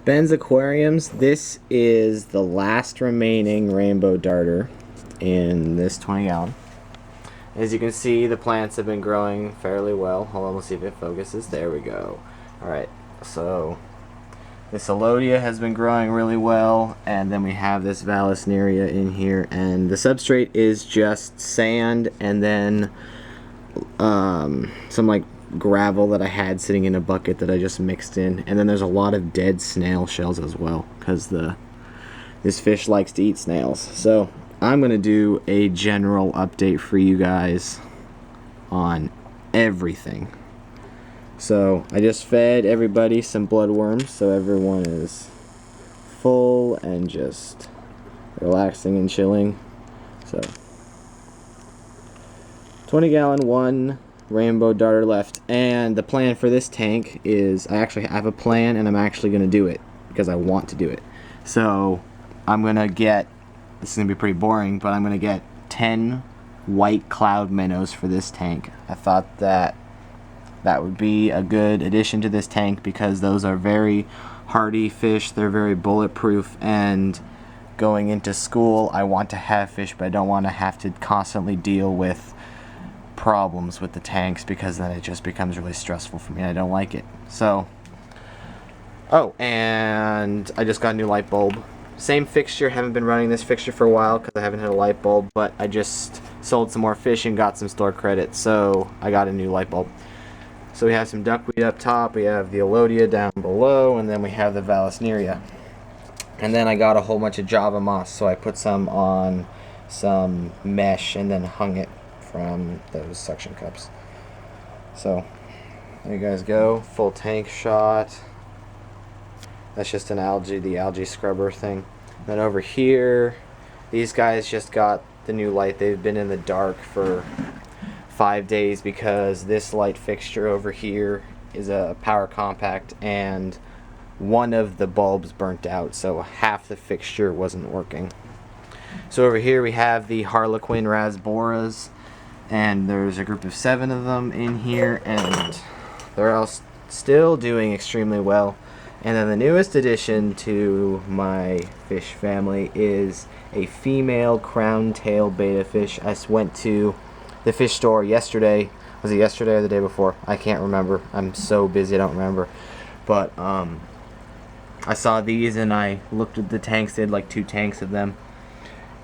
Ben's Aquariums, this is the last remaining rainbow darter in this 20 gallon. As you can see, the plants have been growing fairly well. Hold on, we'll see if it focuses. There we go. Alright, so this Folia has been growing really well, and then we have this Vallisneria in here, and the substrate is just sand and then some like gravel that I had sitting in a bucket that I just mixed in, and then there's a lot of dead snail shells as well, because this fish likes to eat snails. So I'm gonna do a general update for you guys on everything. So I just fed everybody some bloodworms, so everyone is full and just relaxing and chilling. So 20 gallon, one rainbow darter left, and the plan for this tank is I actually have a plan, and I'm actually going to do it because I want to do it. So I'm going to get, this is going to be pretty boring, but I'm going to get 10 white cloud minnows for this tank. I thought that would be a good addition to this tank because those are very hardy fish, they're very bulletproof, and going into school I want to have fish, but I don't want to have to constantly deal with problems with the tanks, because then it just becomes really stressful for me and I don't like it. So, oh, and I just got a new light bulb. Same fixture, haven't been running this fixture for a while because I haven't had a light bulb, but I just sold some more fish and got some store credit, so I got a new light bulb. So we have some duckweed up top, we have the Folia down below, and then we have the Vallisneria. And then I got a whole bunch of Java moss, so I put some on some mesh and then hung it from those suction cups. So there you guys go, full tank shot. That's just an the algae scrubber thing. Then over here, these guys just got the new light. They've been in the dark for 5 days because this light fixture over here is a power compact, and one of the bulbs burnt out, so half the fixture wasn't working. So over here we have the Harlequin rasboras, and there's a group of 7 of them in here, and they're all still doing extremely well. And then the newest addition to my fish family is a female crowntail betta fish. I went to the fish store yesterday. Was it yesterday or the day before? I can't remember. I'm so busy I don't remember. But I saw these and I looked at the tanks. They had like 2 tanks of them.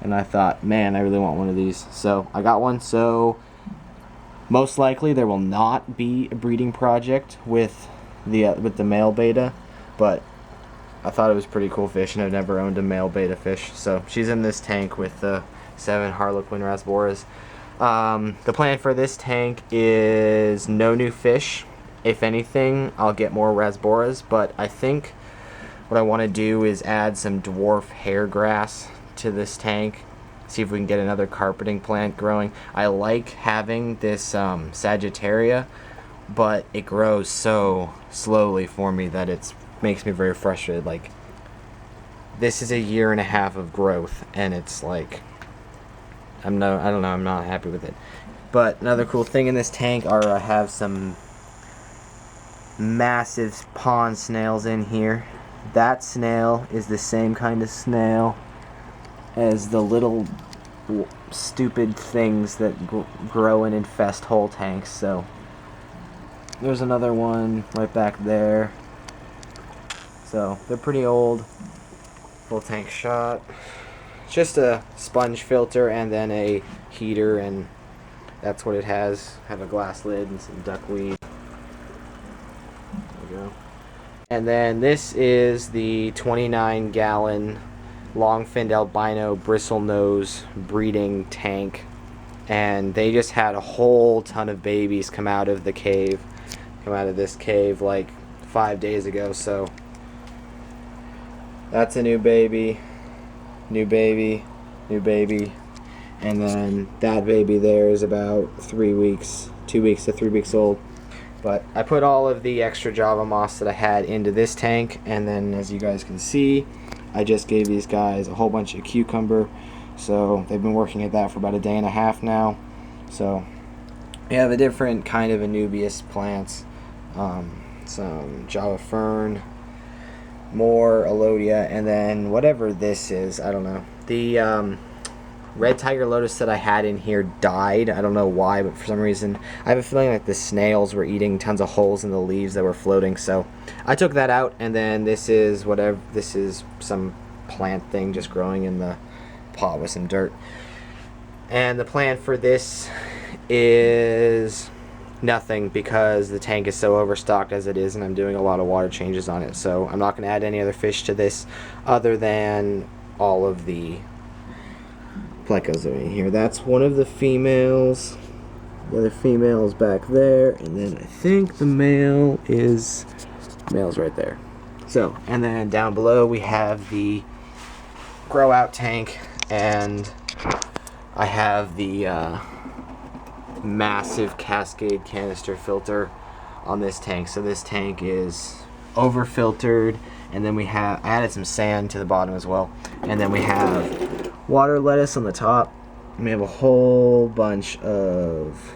And I thought, man, I really want one of these. So I got one. So most likely there will not be a breeding project with the male betta, but I thought it was a pretty cool fish, and I've never owned a male betta fish. So she's in this tank with the 7 Harlequin rasboras. The plan for this tank is no new fish. If anything, I'll get more rasboras, but I think what I want to do is add some dwarf hair grass to this tank, see if we can get another carpeting plant growing. I like having this Sagittaria, but it grows so slowly for me that it makes me very frustrated. Like, this is a 1.5 years of growth, and it's like I don't know, I'm not happy with it. But another cool thing in this tank are I have some massive pond snails in here. That snail is the same kind of snail as the little stupid things that grow and infest whole tanks. So there's another one right back there. So they're pretty old. Full tank shot. Just a sponge filter and then a heater, and that's what it has. Have a glass lid and some duckweed. There we go. And then this is the 29 gallon long-finned albino bristlenose breeding tank, and they just had a whole ton of babies come out of this cave like 5 days ago. So that's a new baby, and then that baby there is about 2 weeks to 3 weeks old. But I put all of the extra Java moss that I had into this tank, and then as you guys can see, I just gave these guys a whole bunch of cucumber. So they've been working at that for about 1.5 days now. So we have a different kind of Nubius plants, some Java fern, more Alodia, and then whatever this is, I don't know. The red tiger lotus that I had in here died. I don't know why, but for some reason I have a feeling like the snails were eating tons of holes in the leaves that were floating, so I took that out. And then this is whatever, this is some plant thing just growing in the pot with some dirt. And the plan for this is nothing, because the tank is so overstocked as it is, and I'm doing a lot of water changes on it, so I'm not going to add any other fish to this other than all of the plecos that are in here. That's one of the females. The other female is back there, and then I think the male's right there. So, and then down below we have the grow out tank, and I have the massive Cascade canister filter on this tank. So this tank is over filtered, and then I added some sand to the bottom as well, and then we have water lettuce on the top, and we have a whole bunch of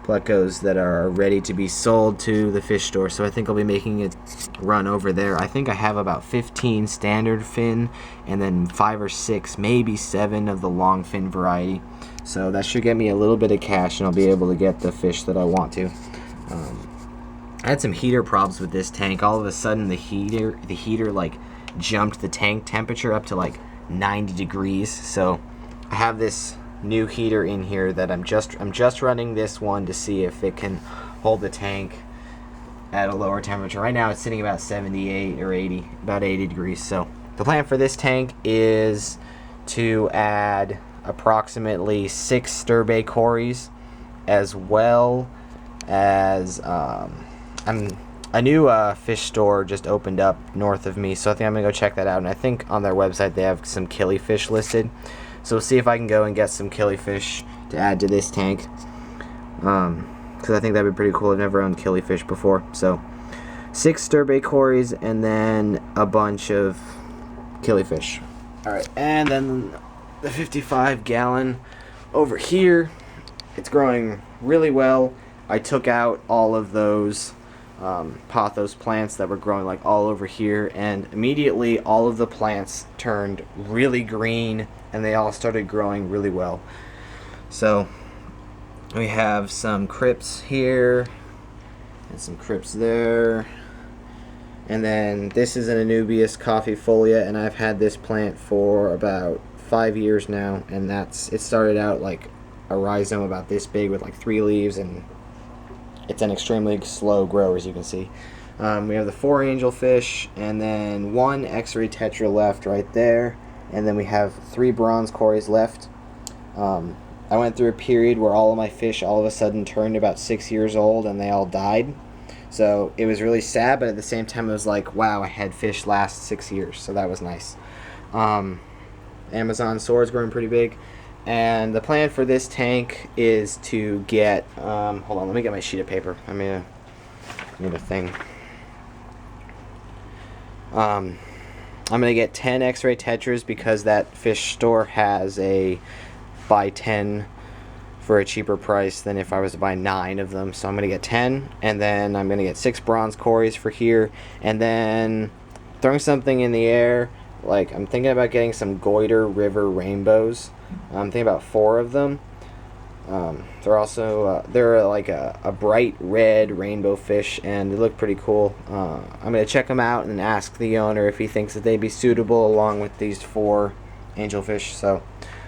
plecos that are ready to be sold to the fish store. So I think I'll be making it run over there. I think I have about 15 standard fin, and then 5 or 6, maybe 7 of the long fin variety. So that should get me a little bit of cash, and I'll be able to get the fish that I want to. I had some heater problems with this tank. All of a sudden the heater like jumped the tank temperature up to like 90 degrees. So I have this new heater in here that I'm just running this one to see if it can hold the tank at a lower temperature. Right now it's sitting about 78 or 80, about 80 degrees. So the plan for this tank is to add approximately 6 stir-bait cories, as well as a new fish store just opened up north of me, so I think I'm gonna go check that out. And I think on their website they have some killifish listed, so we'll see if I can go and get some killifish to add to this tank, because I think that'd be pretty cool. I've never owned killifish before. So 6 stir-bait cories and then a bunch of killifish. Alright, and then the 55-gallon over here, it's growing really well. I took out all of those pothos plants that were growing like all over here, and immediately all of the plants turned really green, and they all started growing really well. So we have some crypts here and some crypts there, and then this is an Nubius coffee folia, and I've had this plant for about 5 years now, and it started out like a rhizome about this big with like 3 leaves, and it's an extremely slow grower, as you can see. We have the 4 angelfish, and then 1 X-ray tetra left right there, and then we have 3 bronze cories left. I went through a period where all of my fish all of a sudden turned about 6 years old, and they all died. So it was really sad, but at the same time it was like, wow, I had fish last 6 years, so that was nice. Amazon sword's growing pretty big. And the plan for this tank is to get, hold on, let me get my sheet of paper. I need a thing. I'm going to get 10 X-ray tetras, because that fish store has a buy 10 for a cheaper price than if I was to buy 9 of them. So I'm going to get 10, and then I'm going to get 6 bronze cories for here, and then throwing something in the air. Like, I'm thinking about getting some Goiter River rainbows. I'm thinking about 4 of them. They're also they're like a bright red rainbow fish, and they look pretty cool. I'm gonna check them out and ask the owner if he thinks that they'd be suitable along with these 4 angelfish. So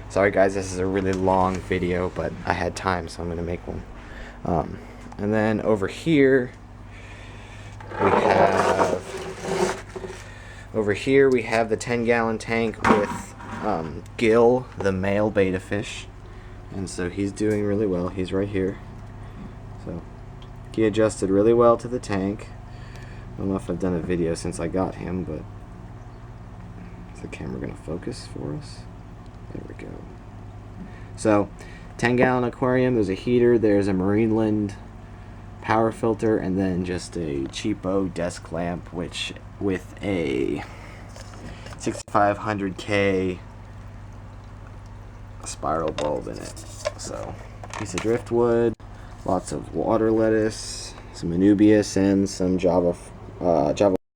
sorry guys, this is a really long video, but I had time, so I'm gonna make one. And then over here we have the 10-gallon tank with Gil, the male betta fish, and so he's doing really well. He's right here. So he adjusted really well to the tank. I don't know if I've done a video since I got him, but is the camera gonna focus for us? There we go. So 10-gallon aquarium, there's a heater, there's a Marineland power filter, and then just a cheapo desk lamp, which with a 6500K spiral bulb in it. So piece of driftwood, lots of water lettuce, some Nubius, and some Java